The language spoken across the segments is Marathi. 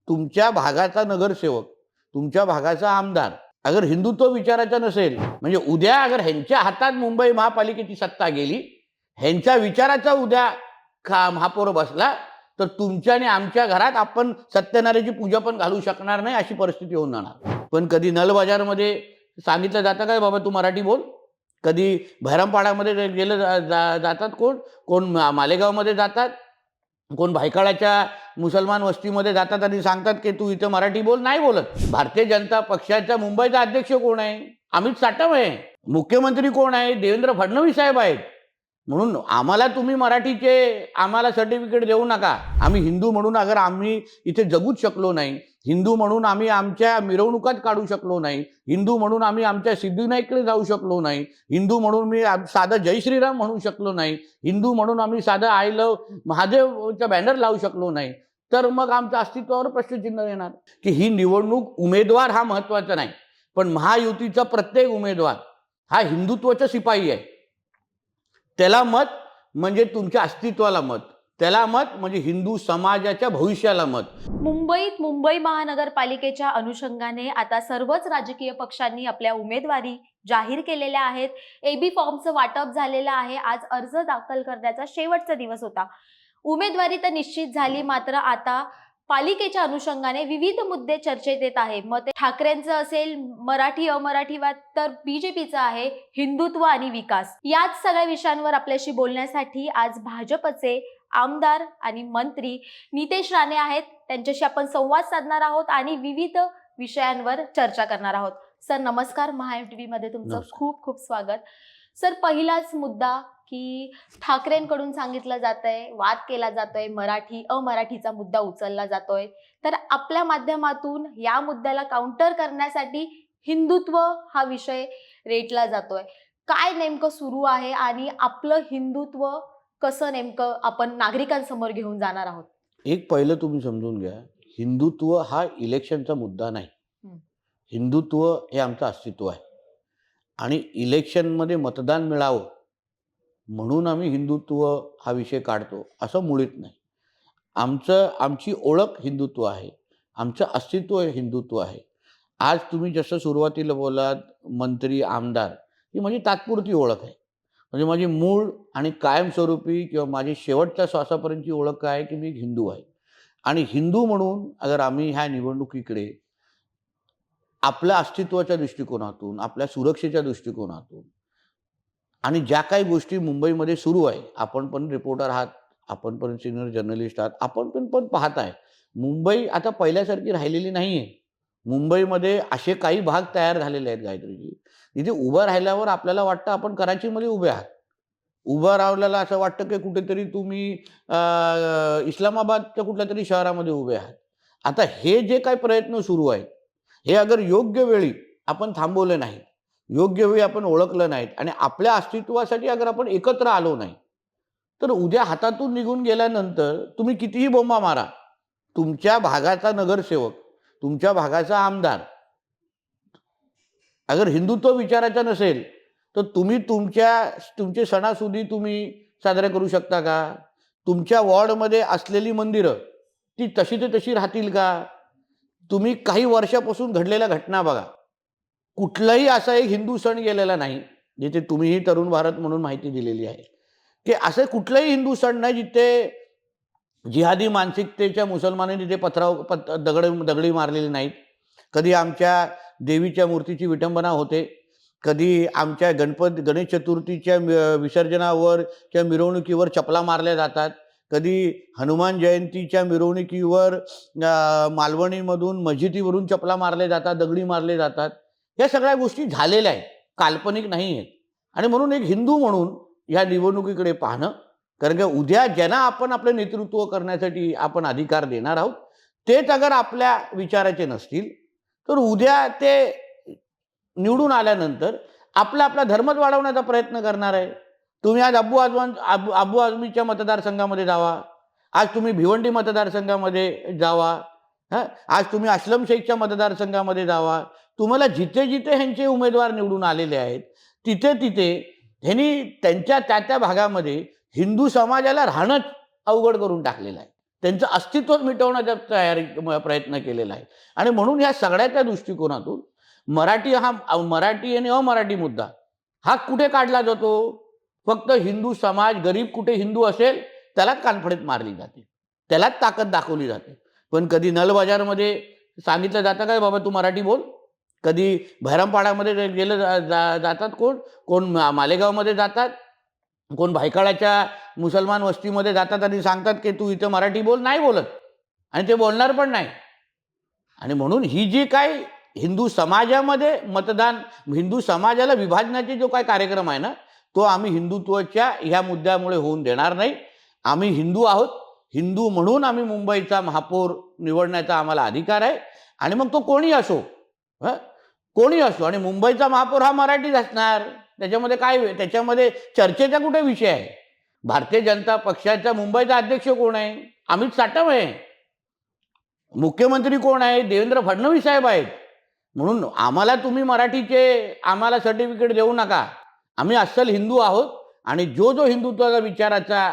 तुमच्या भागाचा नगरसेवक, तुमच्या भागाचा आमदार अगर हिंदुत्व विचाराचा नसेल, म्हणजे उद्या अगर ह्यांच्या हातात मुंबई महापालिकेची सत्ता गेली, ह्यांच्या विचाराचा उद्या महापौर बसला, तर तुमच्या आणि आमच्या घरात आपण सत्यनारायणाची पूजा पण घालू शकणार नाही, अशी परिस्थिती होऊन जाणार. पण कधी नल बाजारमध्ये सांगितलं जातं काय बाबा तू मराठी बोल, कधी भैरमपाडामध्ये गेलं जातात, कोण मालेगावमध्ये जातात, कोण भायखळाच्या मुसलमान वस्तीमध्ये जातात आणि सांगतात की तू इथं मराठी बोल, नाही बोलत. भारतीय जनता पक्षाचा मुंबईचा अध्यक्ष कोण आहे? अमित साटम आहे. मुख्यमंत्री कोण आहे? देवेंद्र फडणवीस साहेब आहेत. म्हणून आम्हाला तुम्ही मराठीचे आम्हाला सर्टिफिकेट देऊ नका. आम्ही हिंदू म्हणून अगर आम्ही इथे जगूच शकलो नाही, हिंदू म्हणून आम्ही आमच्या मिरवणुकात काढू शकलो नाही, हिंदू म्हणून आम्ही आमच्या सिद्धिविनायककडे जाऊ शकलो नाही, हिंदू म्हणून मी साधं जय श्रीराम म्हणू शकलो नाही, हिंदू म्हणून आम्ही साधं आय लव महादेवचा बॅनर लावू शकलो नाही, तर मग आमच्या अस्तित्वावर प्रश्नचिन्ह येणार. की ही निवडणूक उमेदवार हा महत्त्वाचा नाही, पण महायुतीचा प्रत्येक उमेदवार हा हिंदुत्वाचा शिपाई आहे. त्याला मत म्हणजे तुमच्या अस्तित्वाला मत, त्याला मत म्हणजे हिंदू समाजाच्या भविष्याला मत. मुंबईत मुंबई महानगरपालिकेच्या अनुषंगाने आता सर्वच राजकीय पक्षांनी आपल्या उमेदवारी जाहीर केलेल्या आहेत. एबी फॉर्मचं वाटप झालेलं आहे. आज अर्ज दाखल करण्याचा शेवटचा दिवस होता. उमेदवारी तर निश्चित झाली, मात्र आता पालिकेच्या अनुषंगाने विविध मुद्दे चर्चेत येत आहे. मग ते ठाकरेंचं असेल, मराठी अमराठीवाद, तर बीजेपीचं आहे हिंदुत्व आणि विकास. याच सगळ्या विषयांवर आपल्याशी बोलण्यासाठी आज भाजपचे आमदार आणि मंत्री नितेश राणे आहेत. त्यांच्याशी आपण संवाद साधणार आहोत आणि विविध विषयांवर चर्चा करणार आहोत. सर नमस्कार, महाएमटीव्ही मध्ये तुमचं खूप खूप स्वागत. सर, पहिलाच मुद्दा की ठाकरेंकडून सांगितलं जातंय, वाद केला जातोय, मराठी अमराठीचा मुद्दा उचलला जातोय, तर आपल्या माध्यमातून या मुद्द्याला काउंटर करण्यासाठी हिंदुत्व हा विषय रेटला जातोय. काय नेमकं सुरू आहे आणि आपलं हिंदुत्व कसं नेमकं आपण नागरिकांसमोर घेऊन जाणार आहोत? एक पहिलं तुम्ही समजून घ्या, हिंदुत्व हा इलेक्शनचा मुद्दा नाही. हिंदुत्व हे आमचं अस्तित्व आहे आणि इलेक्शनमध्ये मतदान मिळावं म्हणून आम्ही हिंदुत्व हा विषय काढतो असं मुळीच नाही. आमची ओळख हिंदुत्व आहे, आमचं अस्तित्व हे हिंदुत्व आहे. आज तुम्ही जसं सुरुवातीला बोलात मंत्री आमदार, ही माझी तात्पुरती ओळख आहे. म्हणजे माझी मूळ आणि कायमस्वरूपी किंवा माझी शेवटच्या श्वासापर्यंतची ओळख काय आहे की मी हिंदू आहे. आणि हिंदू म्हणून अगर आम्ही ह्या निवडणुकीकडे आपल्या अस्तित्वाच्या दृष्टिकोनातून, आपल्या सुरक्षेच्या दृष्टिकोनातून आणि ज्या काही गोष्टी मुंबईमध्ये सुरू आहे, आपण पण रिपोर्टर आहात, आपण पण सिनियर जर्नलिस्ट आहात, आपण पण पाहत आहे, मुंबई आता पहिल्यासारखी राहिलेली नाही आहे. मुंबईमध्ये असे काही भाग तयार झालेले आहेत गायत्रीजी, इथे उभं राहिल्यावर आपल्याला वाटतं आपण कराचीमध्ये उभे आहात. उभं राहिल्याला असं वाटतं की कुठेतरी तुम्ही इस्लामाबादच्या कुठल्या तरी शहरामध्ये उभे आहात. आता हे जे काही प्रयत्न सुरू आहेत, हे अगर योग्य वेळी आपण थांबवले नाही, योग्य वेळी आपण ओळखलं नाहीत आणि आपल्या अस्तित्वासाठी अगर आपण एकत्र आलो नाही, तर उद्या हातातून निघून गेल्यानंतर तुम्ही कितीही बोंबा मारा, तुमच्या भागाचा नगरसेवक, तुमच्या भागाचा आमदार अगर हिंदुत्व विचाराचा नसेल, तर तुम्ही तुमचे सणासुदी तुम्ही साजरे करू शकता का? तुमच्या वॉर्डमध्ये असलेली मंदिरं ती तशी राहतील का? तुम्ही काही वर्षापासून घडलेल्या घटना बघा, कुठलाही असा एक हिंदू सण गेलेला नाही जिथे तुम्हीही तरुण भारत म्हणून माहिती दिलेली आहे की असं कुठलाही हिंदू सण नाही जिथे जिहादी मानसिकतेच्या मुसलमानांनी तिथे दगडी मारलेली नाहीत. कधी आमच्या देवीच्या मूर्तीची विटंबना होते, कधी आमच्या गणेश चतुर्थीच्या विसर्जनावर किंवा मिरवणुकीवर चपला मारल्या जातात, कधी हनुमान जयंतीच्या मिरवणुकीवर मालवणीमधून मस्जिदीवरून चपला मारल्या जातात, दगडी मारले जातात. या सगळ्या गोष्टी झालेल्या आहेत, काल्पनिक नाही आहेत. आणि म्हणून एक हिंदू म्हणून ह्या निवडणुकीकडे पाहणं, कारण की उद्या ज्यांना आपण आपलं नेतृत्व करण्यासाठी आपण अधिकार देणार आहोत, तेच अगर आपल्या विचाराचे नसतील, तर उद्या ते निवडून आल्यानंतर आपला धर्मच वाढवण्याचा प्रयत्न करणार आहे. तुम्ही आज अबू आझमीच्या मतदारसंघामध्ये जावा, आज तुम्ही भिवंडी मतदारसंघामध्ये जावा, आज तुम्ही अस्लम शेखच्या मतदारसंघामध्ये जावा, तुम्हाला जिथे ह्यांचे उमेदवार निवडून आलेले आहेत तिथे ह्यांनी त्यांच्या त्या भागामध्ये हिंदू समाजाला राहणंच अवघड करून टाकलेलं आहे. त्यांचं अस्तित्वच मिटवण्याचा प्रयत्न केलेला आहे. आणि म्हणून ह्या सगळ्याच्या दृष्टिकोनातून मराठी आणि अमराठी मुद्दा हा कुठे काढला जातो? फक्त हिंदू समाज, गरीब कुठे हिंदू असेल त्यालाच कानफडीत मारली जाते, त्यालाच ताकद दाखवली जाते. पण कधी नल बाजारमध्ये सांगितलं जातं काय बाबा तू मराठी बोल? कधी भैरमपाडामध्ये जातात कोण मालेगावमध्ये जातात, कोण भायखळ्याच्या मुसलमान वस्तीमध्ये जातात आणि सांगतात की तू इथं मराठी बोल? नाही बोलत, आणि ते बोलणार पण नाही. आणि म्हणून ही जी काय हिंदू समाजामध्ये हिंदू समाजाला विभाजनाचे जो काय कार्यक्रम आहे ना, तो आम्ही हिंदुत्वाच्या ह्या मुद्द्यामुळे होऊन देणार नाही. आम्ही हिंदू आहोत, हिंदू म्हणून आम्ही मुंबईचा महापौर निवडण्याचा आम्हाला अधिकार आहे. आणि मग तो कोणी असो, कोणी असो, आणि मुंबईचा महापौर हा मराठीच असणार. त्याच्यामध्ये चर्चेचा कुठे विषय आहे? भारतीय जनता पक्षाचा मुंबईचा अध्यक्ष कोण आहे? अमित साटम आहे. मुख्यमंत्री कोण आहे? देवेंद्र फडणवीस साहेब आहेत. म्हणून आम्हाला तुम्ही आम्हाला सर्टिफिकेट देऊ नका. आम्ही अस्सल हिंदू आहोत. आणि जो हिंदुत्वाचा विचाराचा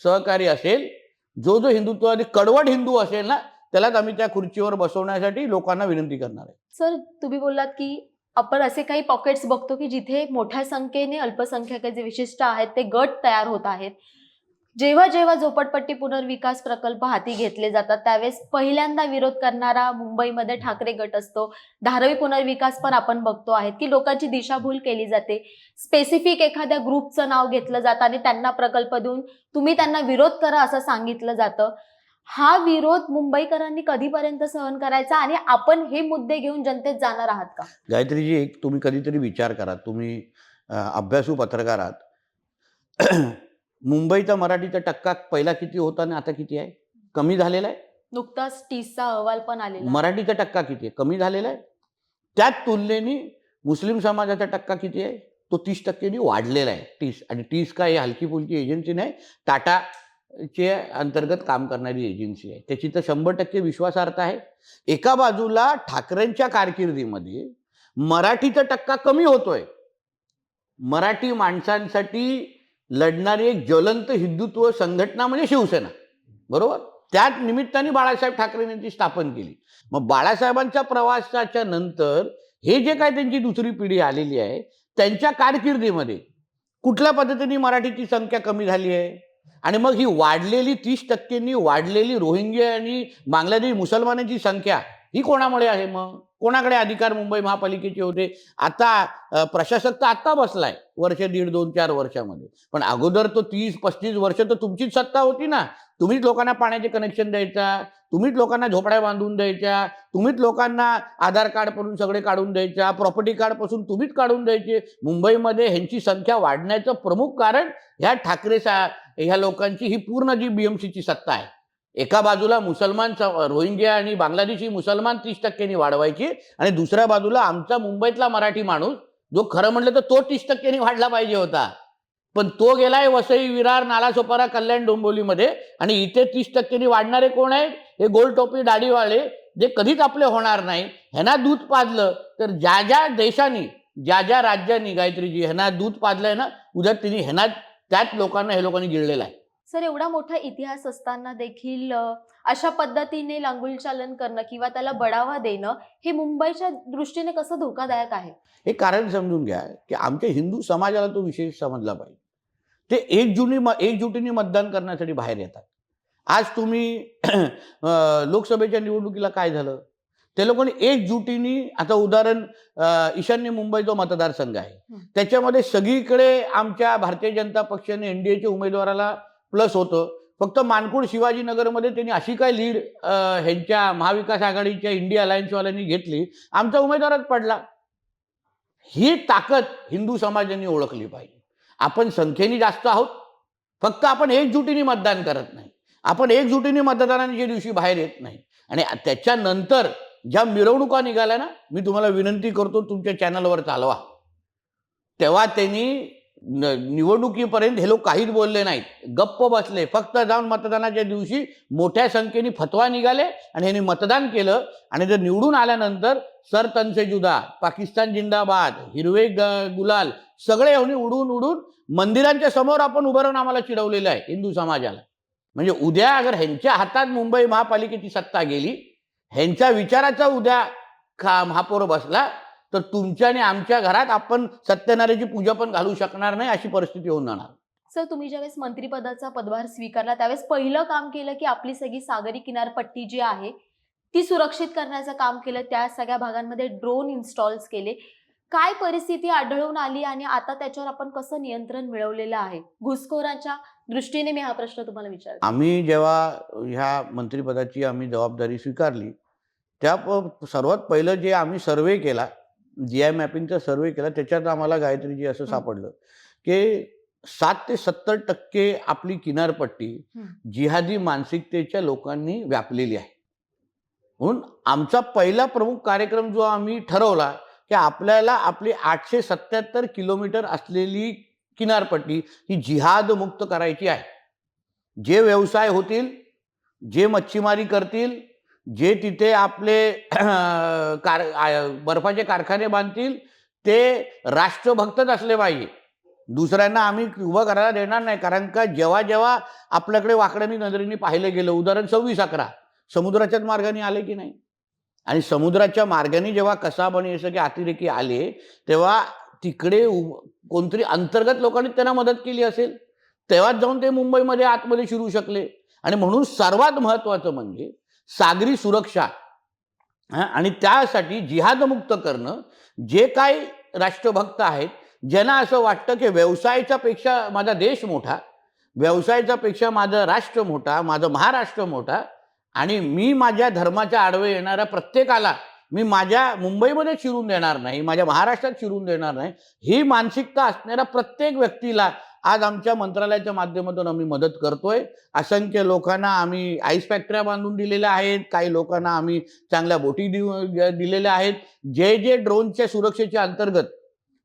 सहकारी असेल, जो हिंदुत्वादी कडवट हिंदू असेल ना, त्यालाच आम्ही त्या खुर्चीवर बसवण्यासाठी लोकांना विनंती करणार आहे. सर, तुम्ही बोललात की आपण असे काही पॉकेट्स बघतो की जिथे मोठ्या संख्येने अल्पसंख्याक जे विशिष्ट आहेत ते गट तयार होत आहेत. जेव्हा झोपडपट्टी पुनर्विकास प्रकल्प हाती घेतले जातात त्यावेळेस पहिल्यांदा विरोध करणारा मुंबईमध्ये ठाकरे गट असतो. धारावी पुनर्विकास पण आपण बघतो आहेत की लोकांची दिशाभूल केली जाते. स्पेसिफिक एखाद्या ग्रुपचं नाव घेतलं जातं आणि त्यांना प्रकल्प देऊन तुम्ही त्यांना विरोध करा असं सांगितलं जातं. हा विरोध मुंबईकरांनी कधीपर्यंत सहन करायचा आणि आपण हे मुद्दे घेऊन जनतेत जाणार आहात का? गायत्रीजी, एक तुम्ही कधीतरी विचार करा, तुम्ही अभ्यासू पत्रकार आहात. मुंबईचा मराठीचा टक्का पहिला किती होता आणि आता किती आहे? कमी झालेला आहे. नुकताच टीसचा अहवाल पण आलेला. मराठीचा टक्का किती आहे? कमी झालेला आहे. त्याच तुलनेने मुस्लिम समाजाचा टक्का किती आहे? तो 30% वाढलेला आहे. टीस काय हलकी फुलकी एजन्सी नाही, टाटाचे अंतर्गत काम करणारी एजन्सी आहे. त्याची तर 100% विश्वासार्हता आहे. एका बाजूला ठाकरेंच्या कारकिर्दीमध्ये मराठीचा टक्का कमी होतोय. मराठी माणसांसाठी लढणारी एक ज्वलंत हिंदुत्व संघटना म्हणजे शिवसेना, बरोबर? त्याच निमित्ताने बाळासाहेब ठाकरेंनी ती स्थापन केली. मग बाळासाहेबांच्या प्रवासाच्या नंतर हे जे काय त्यांची दुसरी पिढी आलेली आहे, त्यांच्या कारकिर्दीमध्ये कुठल्या पद्धतीने मराठीची संख्या कमी झाली आहे? आणि मग ही वाढलेली 30%नी वाढलेली रोहिंग्या आणि बांगलादेशी मुसलमानांची संख्या ही कोणामुळे आहे? मग कोणाकडे अधिकार मुंबई महापालिकेचे होते? आता प्रशासक तर आत्ता बसलाय, वर्ष दीड 2-4 वर्षामध्ये. पण अगोदर तो 30-35 वर्ष तर तुमचीच सत्ता होती ना. तुम्हीच लोकांना पाण्याचे कनेक्शन द्यायचा, तुम्हीच लोकांना झोपड्या बांधून द्यायच्या, तुम्हीच लोकांना आधार कार्ड पासून सगळे काढून द्यायच्या, प्रॉपर्टी कार्ड पासून तुम्हीच काढून द्यायचे. मुंबईमध्ये ह्यांची संख्या वाढण्याचं प्रमुख कारण ह्या लोकांची ही पूर्ण जी BMCची सत्ता आहे. एका बाजूला रोहिंग्या आणि बांगलादेशी मुसलमान 30%नी वाढवायची, आणि दुसऱ्या बाजूला आमचा मुंबईतला मराठी माणूस जो खरं म्हटलं तर तो 30%नी वाढला पाहिजे होता. पण तो गेलाय वसई, विरार, नालासोपारा, कल्याण, डोंबिवलीमध्ये. आणि इथे 30%नी वाढणारे कोण आहेत? हे गोल टोपी दाढीवाले, जे कधीच आपले होणार नाही. ह्यांना दूध पाजलं तर ज्या देशांनी, ज्या राज्यांनी, गायत्रीजी, ह्यांना दूध पाजलंय ना, उद्या तिने त्याच लोकांना हे लोकांनी गिळलेलं आहे. सर, एवढा मोठा इतिहास असताना देखील अशा पद्धतीने लांगुलचालन करणं किंवा त्याला बढावा देणं हे मुंबईच्या दृष्टीने कसं धोकादायक आहे? हे कारण समजून घ्या की आमच्या हिंदू समाजाला तो विशेष समजला पाहिजे. ते एकजुटीने मतदान करण्यासाठी बाहेर येतात. आज तुम्ही लोकसभेच्या निवडणुकीला काय झालं? ते लोकांनी एकजुटीने, आता उदाहरण ईशान्य मुंबई जो मतदारसंघ आहे त्याच्यामध्ये सगळीकडे आमच्या भारतीय जनता पक्षाने NDAच्या उमेदवाराला प्लस होतं. फक्त मानकुड शिवाजीनगरमध्ये त्यांनी अशी काय लीड ह्यांच्या महाविकास आघाडीच्या इंडिया अलायन्सवाल्यांनी घेतली, आमचा उमेदवारच पडला. ही ताकद हिंदू समाजाने ओळखली पाहिजे. आपण संख्येने जास्त आहोत, फक्त आपण एकजुटीने मतदान करत नाही. आपण एकजुटीने मतदानाच्या दिवशी बाहेर येत नाही. आणि त्याच्यानंतर ज्या मिरवणुका निघाल्या ना, मी तुम्हाला विनंती करतो तुमच्या चॅनलवर चालवा. तेव्हा त्यांनी निवडणुकीपर्यंत हे लोक काहीच बोलले नाहीत, गप्प बसले. फक्त जाऊन मतदानाच्या दिवशी मोठ्या संख्येने फतवा निघाले आणि ह्यांनी मतदान केलं. आणि जर निवडून आल्यानंतर सर तनसे जुदा, पाकिस्तान जिंदाबाद, हिरवे गुलाल सगळे उडून मंदिरांच्या समोर आपण उभं राहून आम्हाला चिडवलेलं आहे हिंदू समाजाला. म्हणजे उद्या अगर ह्यांच्या हातात मुंबई महापालिकेची सत्ता गेली, ह्यांच्या विचाराचा उद्या महापौर बसला, तर तुमच्या आणि आमच्या घरात आपण सत्यनारायणाची पूजा पण घालू शकणार नाही, अशी परिस्थिती होऊन जाणार. सर, तुम्ही ज्यावेळेस मंत्रिपदाचा पदभार स्वीकारला त्यावेळेस पहिलं काम केलं की आपली सगळी सागरी किनारपट्टी जी आहे ती सुरक्षित करण्याचं काम केलं. त्या सगळ्या भागांमध्ये ड्रोन इन्स्टॉल्स केले. काय परिस्थिती आढळून आली आणि आता त्याच्यावर आपण कसं नियंत्रण मिळवलेलं आहे? घुसखोरांच्या दृष्टीने मी हा प्रश्न तुम्हाला विचारते. आम्ही जेव्हा ह्या मंत्रिपदाची आम्ही जबाबदारी स्वीकारली, सर्वात पहिलं जे आम्ही सर्वे केला, GI मॅपिंगचा सर्वे केला, त्याच्यात आम्हाला गायत्रीजी असं सापडलं की 60 ते 70% आपली किनारपट्टी जिहादी मानसिकतेच्या लोकांनी व्यापलेली आहे. म्हणून आमचा पहिला प्रमुख कार्यक्रम जो आम्ही ठरवला की आपल्याला आपली 877 किलोमीटर असलेली किनारपट्टी ही जिहाद मुक्त करायची आहे. जे व्यवसाय होतील, जे मच्छीमारी करतील, जे तिथे आपले बर्फाचे कारखाने बांधतील, ते राष्ट्रभक्तच असले पाहिजे. दुसऱ्यांना आम्ही उभं करायला देणार नाही. कारण का जेव्हा जेव्हा आपल्याकडे वाकड्यानी नजरेने पाहिलं गेलं, उदाहरण 26/11 समुद्राच्याच मार्गाने आले की नाही, आणि समुद्राच्या मार्गाने जेव्हा कसाब आणि हे सगळे अतिरेकी आले, तेव्हा तिकडे कोणतरी अंतर्गत लोकांनी त्यांना मदत केली असेल, तेव्हाच जाऊन ते मुंबईमध्ये आतमध्ये शिरू शकले. आणि म्हणून सर्वात महत्त्वाचं म्हणजे सागरी सुरक्षा आणि त्यासाठी जिहादमुक्त करणं. जे काही राष्ट्रभक्त आहेत, ज्यांना असं वाटतं की व्यवसायाच्या पेक्षा माझा देश मोठा, व्यवसायाच्या पेक्षा माझं राष्ट्र मोठा, माझं महाराष्ट्र मोठा, आणि मी माझ्या धर्माच्या आडवे येणाऱ्या प्रत्येकाला मी माझ्या मुंबईमध्ये शिरून देणार नाही, माझ्या महाराष्ट्रात शिरून देणार नाही, ही मानसिकता असणाऱ्या प्रत्येक व्यक्तीला आज आमच्या मंत्रालयाच्या माध्यमातून आम्ही मदत करतोय. असंख्य लोकांना आम्ही आईस फॅक्टऱ्या बांधून दिलेल्या आहेत, काही लोकांना आम्ही चांगल्या बोटी दिलेल्या आहेत. जे जे ड्रोनच्या सुरक्षेच्या अंतर्गत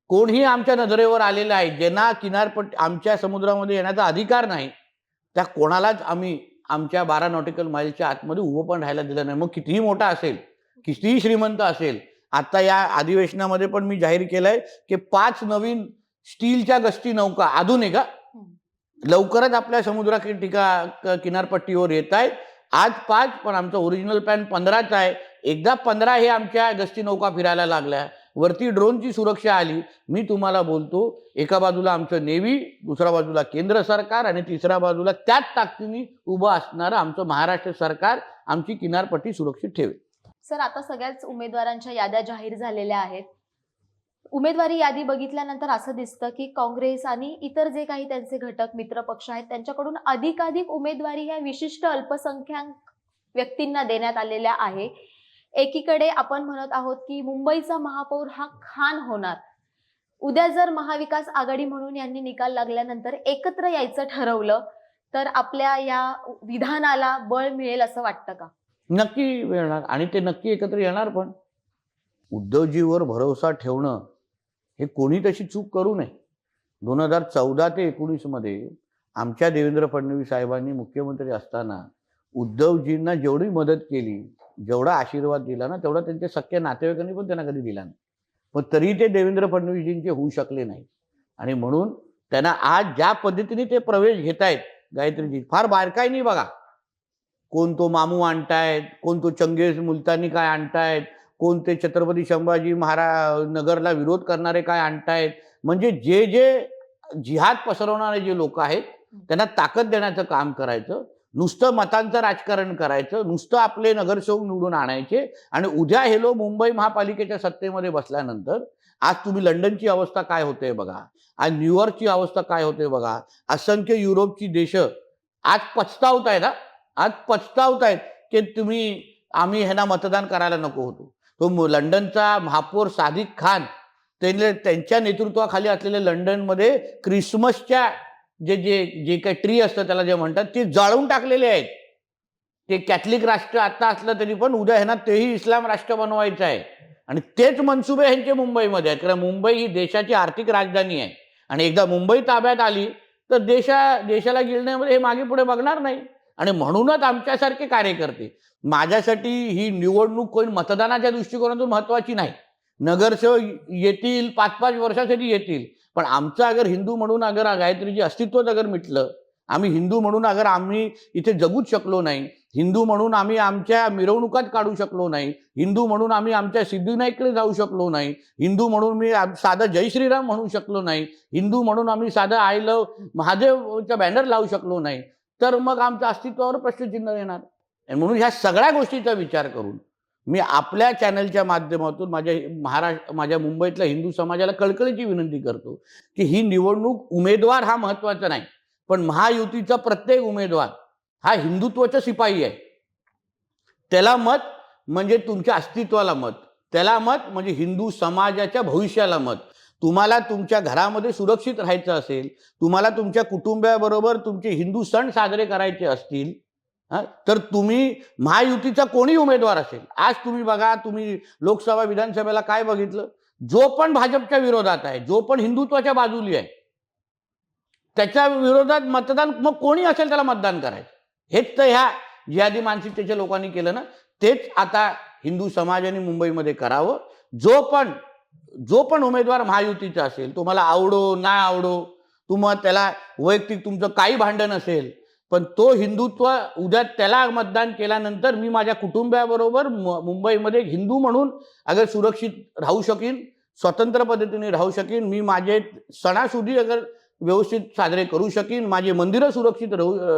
कोणीही आमच्या नजरेवर आलेलं आहे, ज्यांना किनारपट्टी आमच्या समुद्रामध्ये येण्याचा अधिकार नाही, त्या कोणालाच आम्ही आमच्या 12 नॉटिकल माईलच्या आतमध्ये उभं पण राहायला दिलं नाही. मग कितीही मोठा असेल, कितीही श्रीमंत असेल. आता या अधिवेशनामध्ये पण मी जाहीर केलंय की 5 नवीन स्टीलच्या गस्ती नौका आधुनिक लवकरच आपल्या किनारपट्टीवर येत आहेत. आज 5, पण आमचा ओरिजिनल प्लॅन 15चा आहे. एकदा 15 हे आमच्या गस्ती नौका फिरायला लागल्या, वरती ड्रोनची सुरक्षा आली. मी तुम्हाला बोलतो, एका बाजूला आमचं नेव्ही, दुसऱ्या बाजूला केंद्र सरकार, आणि तिसऱ्या बाजूला त्याच ताकदीने उभं असणारं आमचं महाराष्ट्र सरकार आमची किनारपट्टी सुरक्षित ठेवेल. सर, आता सगळ्याच उमेदवारांच्या याद्या जाहीर झालेल्या आहेत. उमेदवारी यादी बघितल्यानंतर असं दिसतं की काँग्रेस आणि इतर जे काही त्यांचे घटक मित्र पक्ष आहेत त्यांच्याकडून अधिकाधिक उमेदवारी ह्या विशिष्ट अल्पसंख्याक व्यक्तींना देण्यात आलेल्या आहे. एकीकडे आपण म्हणत आहोत की मुंबईचा महापौर हा खान होणार. उद्या जर महाविकास आघाडी म्हणून यांनी निकाल लागल्यानंतर एकत्र यायचं ठरवलं तर आपल्या या विधानाला बळ मिळेल असं वाटतं का? नक्की मिळणार, आणि ते नक्की एकत्र येणार. पण उद्धवजीवर भरोसा ठेवणं हे कोणी तशी चूक करू नये. 2014 ते 19 मध्ये आमच्या देवेंद्र फडणवीस साहेबांनी मुख्यमंत्री असताना उद्धवजींना जेवढी मदत केली, जेवढा आशीर्वाद दिला ना, तेवढा त्यांच्या सख्या नातेवाईकांनी पण त्यांना कधी दिला नाही. पण तरी ते देवेंद्र फडणवीसजींचे होऊ शकले नाही. आणि म्हणून त्यांना आज ज्या पद्धतीने ते प्रवेश घेत आहेत, गायत्रीजी फार बारकाई नाही बघा. कोण तो मामू आणतायत, कोण तो चंगेज मुलतानी काय आणतायत, कोण ते छत्रपती संभाजी महाराज नगरला विरोध करणारे काय आणतायत. म्हणजे जे जे जिहाद पसरवणारे जे लोक आहेत त्यांना ताकद देण्याचं काम करायचं. नुसतं मतांचं राजकारण करायचं, नुसतं आपले नगरसेवक निवडून आणायचे. आणि उद्या हे लोक मुंबई महापालिकेच्या सत्तेमध्ये बसल्यानंतर आज तुम्ही लंडनची अवस्था काय होते बघा, आज न्यूयॉर्कची अवस्था काय होते बघा. असंख्य युरोपची देश आज पछतावतायत, आज पछतावतायत की आम्ही ह्यांना मतदान करायला नको होतो. तो लंडनचा महापौर सादिक खान, त्यांच्या नेतृत्वाखाली असलेल्या लंडनमध्ये क्रिसमसच्या जे जे जे काही ट्री असतं त्याला जे म्हणतात ते जाळून टाकलेले आहेत. ते कॅथलिक राष्ट्र आता असलं तरी पण उद्या ह्यांना तेही इस्लाम राष्ट्र बनवायचं आहे. आणि तेच मनसुबे ह्यांचे मुंबईमध्ये आहेत. कारण मुंबई ही देशाची आर्थिक राजधानी आहे, आणि एकदा मुंबई ताब्यात आली तर देशाला गिळण्यामध्ये हे मागे पुढे बघणार नाही. आणि म्हणूनच आमच्यासारखे कार्यकर्ते, माझ्यासाठी ही निवडणूक कोण मतदानाच्या दृष्टिकोनातून महत्त्वाची नाही. नगरसेवक येतील, 5-5 वर्षासाठी येतील, पण आमचं अगर हिंदू म्हणून अगर गायत्रीजी अस्तित्वच अगर मिटलं, आम्ही हिंदू म्हणून अगर आम्ही इथे जगूच शकलो नाही, हिंदू म्हणून आम्ही आमच्या मिरवणुकात काढू शकलो नाही, हिंदू म्हणून आम्ही आमच्या सिद्धिविनायककडे जाऊ शकलो नाही, हिंदू म्हणून मी साधं जय श्रीराम म्हणू शकलो नाही, हिंदू म्हणून आम्ही साधं आय लव महादेवचा बॅनर लावू शकलो नाही, तर मग आमच्या अस्तित्वावर प्रश्नचिन्ह येणार. आणि म्हणून ह्या सगळ्या गोष्टीचा विचार करून मी आपल्या चॅनलच्या माध्यमातून माझ्या मुंबईतल्या हिंदू समाजाला कळकळीची विनंती करतो की ही निवडणूक उमेदवार हा महत्त्वाचा नाही, पण महायुतीचा प्रत्येक उमेदवार हा हिंदुत्वाचा शिपाई आहे. त्याला मत म्हणजे तुमच्या अस्तित्वाला मत, त्याला मत म्हणजे हिंदू समाजाच्या भविष्याला मत. तुम्हाला तुमच्या घरामध्ये सुरक्षित राहायचं असेल, तुम्हाला तुमच्या कुटुंबाबरोबर तुमचे हिंदू सण साजरे करायचे असतील, तर तुम्ही महायुतीचा कोणी उमेदवार असेल, आज तुम्ही बघा, तुम्ही लोकसभा विधानसभेला काय बघितलं, जो पण भाजपच्या विरोधात आहे, जो पण हिंदुत्वाच्या बाजूली आहे, त्याच्या विरोधात मतदान मग कोणी असेल त्याला मतदान करायचं. हेच तर ह्या जिहादी मानसिकतेच्या लोकांनी केलं ना, तेच आता हिंदू समाजाने मुंबईमध्ये करावं. जो पण उमेदवार महायुतीचा असेल, तुम्हाला आवडो ना आवडो, तुम्हाला त्याला वैयक्तिक तुमचं काही भांडण असेल, पण तो हिंदुत्व उद्या त्याला मतदान केल्यानंतर मी माझ्या कुटुंबाबरोबर मुंबईमध्ये हिंदू म्हणून अगर सुरक्षित राहू शकीन, स्वतंत्र पद्धतीने राहू शकीन, मी माझे सणासुदी अगर व्यवस्थित साजरे करू शकीन, माझे मंदिरं सुरक्षित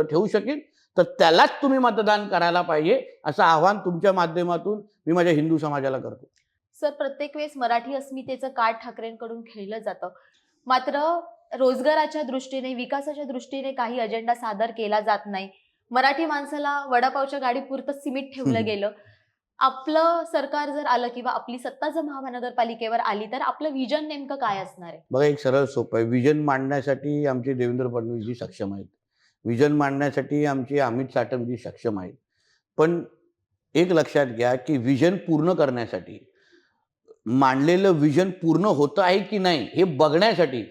ठेवू शकीन, तर त्यालाच तुम्ही मतदान करायला पाहिजे, असं आव्हान तुमच्या माध्यमातून मी माझ्या हिंदू समाजाला करतो. सर, प्रत्येक वेळेस मराठी अस्मितेचं कार्ड ठाकरेंकडून खेळलं जातं, मात्र रोजगाराच्या दृष्टीने, विकासाच्या दृष्टीने काही अजेंडा सादर केला जात नाही. मराठी माणसाला वडापावच्या गाडीपुरतं सिमेंट ठेवलं गेलं. आपलं सरकार जर आलं किंवा आपली सत्ता जर महानगरपालिकेवर आली तर आपलं विजन नेमकं काय असणार आहे? बघा, एक सरळ सोपं आहे. विजन मांडण्यासाठी आमचे देवेंद्र फडणवीसजी सक्षम आहेत, विजन मांडण्यासाठी आमचे अमित साटमजी सक्षम आहेत. पण एक लक्षात घ्या की विजन पूर्ण करण्यासाठी, मांडलेलं विजन पूर्ण होतं आहे की नाही हे बघण्यासाठी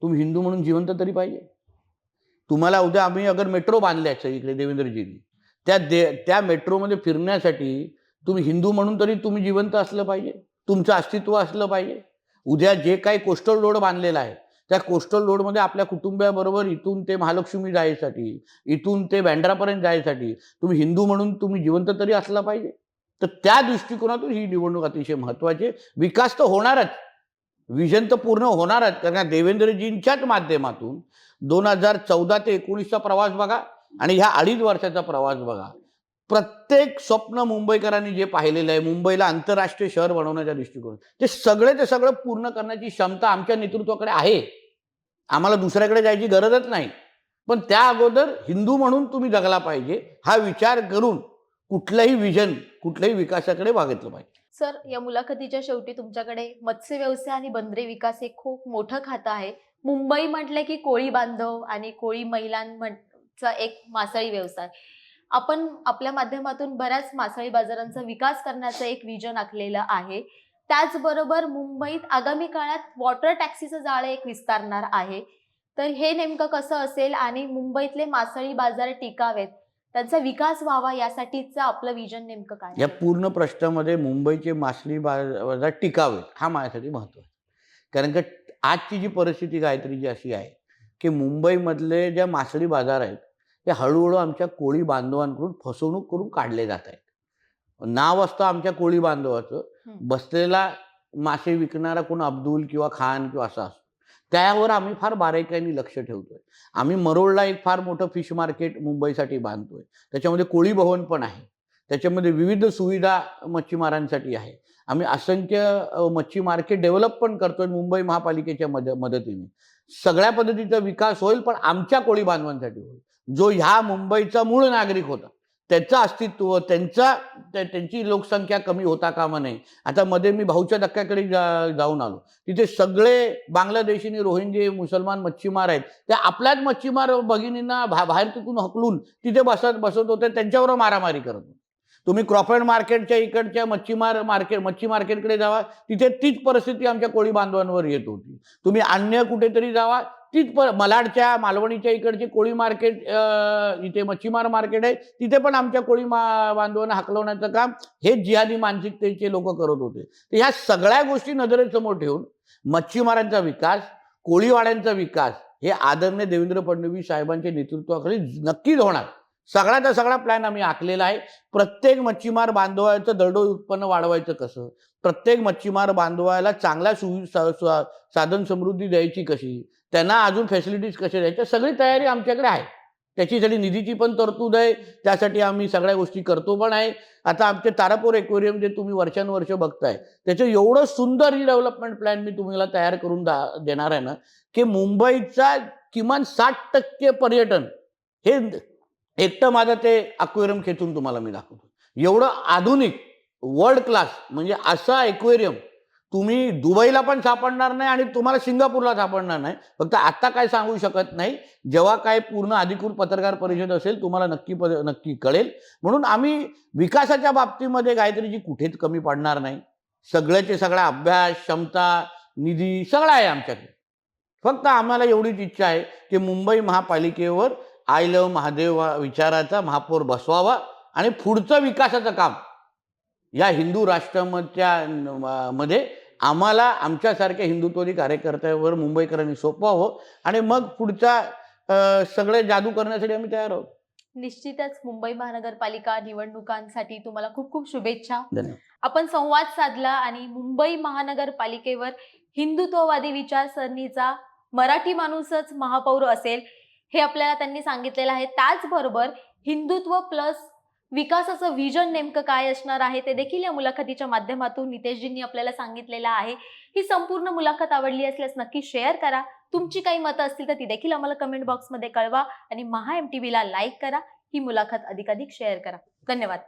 तुम्ही हिंदू म्हणून जिवंत तरी पाहिजे. तुम्हाला उद्या आम्ही अगर मेट्रो बांधल्याचं इकडे देवेंद्रजींनी, त्या मेट्रोमध्ये फिरण्यासाठी तुम्ही हिंदू म्हणून तरी तुम्ही जिवंत असलं पाहिजे, तुमचं अस्तित्व असलं पाहिजे. उद्या जे काही कोस्टल रोड बांधलेला आहे, त्या कोस्टल रोडमध्ये आपल्या कुटुंबाबरोबर इथून ते महालक्ष्मी जायसाठी, इथून ते बँड्रापर्यंत जायसाठी तुम्ही हिंदू म्हणून तुम्ही जिवंत तरी असला पाहिजे. तर त्या दृष्टिकोनातून ही निवडणूक अतिशय महत्त्वाची आहे. विकास तर होणारच, विजन तर पूर्ण होणारच, कारण देवेंद्रजींच्याच माध्यमातून 2014 ते 19चा प्रवास बघा आणि ह्या 2.5 वर्षाचा प्रवास बघा. प्रत्येक स्वप्न मुंबईकरांनी जे पाहिलेलं आहे, मुंबईला आंतरराष्ट्रीय शहर बनवण्याच्या दृष्टिकोन, ते सगळं पूर्ण करण्याची क्षमता आमच्या नेतृत्वाकडे आहे. आम्हाला दुसऱ्याकडे जायची गरजच नाही. पण त्या अगोदर हिंदू म्हणून तुम्ही जगला पाहिजे, हा विचार करून कुठलंही विजन, कुठल्याही विकासाकडे बघितलं पाहिजे. सर, या मुलाखतीच्या शेवटी तुमच्याकडे मत्स्य व्यवसाय आणि बंदरे विकास हे खूप मोठं खातं आहे. मुंबई म्हटलं की कोळी बांधव आणि कोळी महिलांचा एक मासळी व्यवसाय. आपण आपल्या माध्यमातून बऱ्याच मासळी बाजारांचा विकास करण्याचं एक विजन आखलेलं आहे. त्याचबरोबर मुंबईत आगामी काळात वॉटर टॅक्सीचं जाळं एक विस्तारणार आहे. तर हे नेमकं कसं असेल आणि मुंबईतले मासळी बाजार टिकावेत, त्यांचा विकास व्हावा, यासाठीचं आपलं विजन नेमकं काय? या पूर्ण प्रश्नामध्ये मुंबईचे मासळी बाजार टिकावेत हा माझ्यासाठी महत्त्व आहे. कारण की आजची जी परिस्थिती गायत्रीची अशी आहे की मुंबईमधले ज्या मासळी बाजार आहेत ते हळूहळू आमच्या कोळी बांधवांकडून फसवणूक करून काढले जात आहेत. नाव असतं आमच्या कोळी बांधवाचं, बसलेला मासे विकणारा कोण अब्दुल किंवा खान किंवा असा असतो. त्यावर आम्ही फार बारीकाईने लक्ष ठेवतोय. आम्ही मरोळला एक फार मोठं फिश मार्केट मुंबईसाठी बांधतोय. त्याच्यामध्ये कोळी भवन पण आहे, त्याच्यामध्ये विविध सुविधा मच्छीमारांसाठी आहे. आम्ही असंख्य मच्छी मार्केट डेव्हलप पण करतोय मुंबई महापालिकेच्या मदतीने. सगळ्या पद्धतीचा विकास होईल, पण आमच्या कोळी बांधवांसाठी होईल. जो ह्या मुंबईचा मूळ नागरिक होता, त्याचं अस्तित्व, त्यांची लोकसंख्या कमी होता कामा नये. आता मध्ये मी भाऊच्या धक्क्याकडे जाऊन आलो, तिथे सगळे बांगलादेशी, रोहिंजे, मुसलमान मच्छीमार आहेत. त्या आपल्याच मच्छीमार भगिनींना बाहेर तिथून हकलून तिथे बसत होते, त्यांच्यावर मारामारी करत होते. तुम्ही क्रॉफर्ड मार्केटच्या इकडच्या मच्छी मार्केटकडे जावा, तिथे तीच परिस्थिती आमच्या कोळी बांधवांवर येत होती. तुम्ही अन्य कुठेतरी जावा, तीच मालाडच्या, मालवणीच्या इकडचे कोळी मार्केट, इथे मच्छीमार मार्केट आहे, तिथे पण आमच्या कोळी बांधवांना हकलवण्याचं काम हे जिहादी मानसिकतेचे लोक करत होते. तर ह्या सगळ्या गोष्टी नजरेसमोर ठेवून मच्छीमारांचा विकास, कोळीवाड्यांचा विकास हे आदरणीय देवेंद्र फडणवीस साहेबांच्या नेतृत्वाखाली नक्कीच होणार. सगळ्याचा सगळा प्लॅन आम्ही आखलेला आहे. प्रत्येक मच्छीमार बांधवाचं दरडोई उत्पन्न वाढवायचं कसं, प्रत्येक मच्छीमार बांधवाला चांगल्या साधन समृद्धी द्यायची कशी, त्यांना अजून फॅसिलिटीज कशा द्यायच्या, सगळी तयारी आमच्याकडे आहे. त्याच्यासाठी निधीची पण तरतूद आहे. त्यासाठी आम्ही सगळ्या गोष्टी करतो पण आहे. आता आमचे तारापूर एक्वेरियम जे तुम्ही वर्षानुवर्ष बघताय, त्याचं एवढं सुंदर रिडेव्हलपमेंट प्लॅन मी तुम्हाला तयार करून देणार आहे ना, की मुंबईचा किमान 60% पर्यटन हे एकटं माझं ते अक्वेरियम खेचून तुम्हाला मी दाखवतो. एवढं आधुनिक वर्ल्ड क्लास म्हणजे असा एक्वेरियम तुम्ही दुबईला पण सापडणार नाही आणि तुम्हाला सिंगापूरला सापडणार नाही. फक्त आता काय सांगू शकत नाही. जेव्हा काय पूर्ण अधिकृत पत्रकार परिषद असेल तुम्हाला नक्की कळेल. म्हणून आम्ही विकासाच्या बाबतीमध्ये गायत्रीजी कुठेच कमी पडणार नाही. सगळ्याचे सगळा अभ्यास, क्षमता, निधी सगळं आहे आमच्याकडे. फक्त आम्हाला एवढीच इच्छा आहे की मुंबई महापालिकेवर आय लव्ह महादेव विचाराचा महापौर बसवावा आणि पुढचं विकासाचं काम या हिंदू राष्ट्राच्या मध्ये आम्हाला आमच्यासारख्या हिंदुत्ववादी कार्यकर्त्यावर मुंबईकरांनी सोपवावं आणि मग पुढचा सगळे जादू करण्यासाठी आम्ही तयार आहोत. निश्चितच मुंबई महानगरपालिका निवडणुकांसाठी तुम्हाला खूप खूप शुभेच्छा. धन्यवाद. आपण संवाद साधला आणि मुंबई महानगरपालिकेवर हिंदुत्ववादी विचारसरणीचा मराठी माणूसच महापौर असेल हे आपल्याला त्यांनी सांगितलेलं आहे. त्याचबरोबर हिंदुत्व प्लस विकासाचं व्हिजन नेमकं काय असणार आहे ते देखील या मुलाखतीच्या माध्यमातून नितेशजींनी आपल्याला सांगितलेलं आहे. ही संपूर्ण मुलाखत आवडली असल्यास नक्की शेअर करा. तुमची काही मतं असतील तर ती देखील आम्हाला कमेंट बॉक्समध्ये कळवा आणि महा MTV ला लाईक करा. ही मुलाखत अधिकाधिक शेअर करा. धन्यवाद.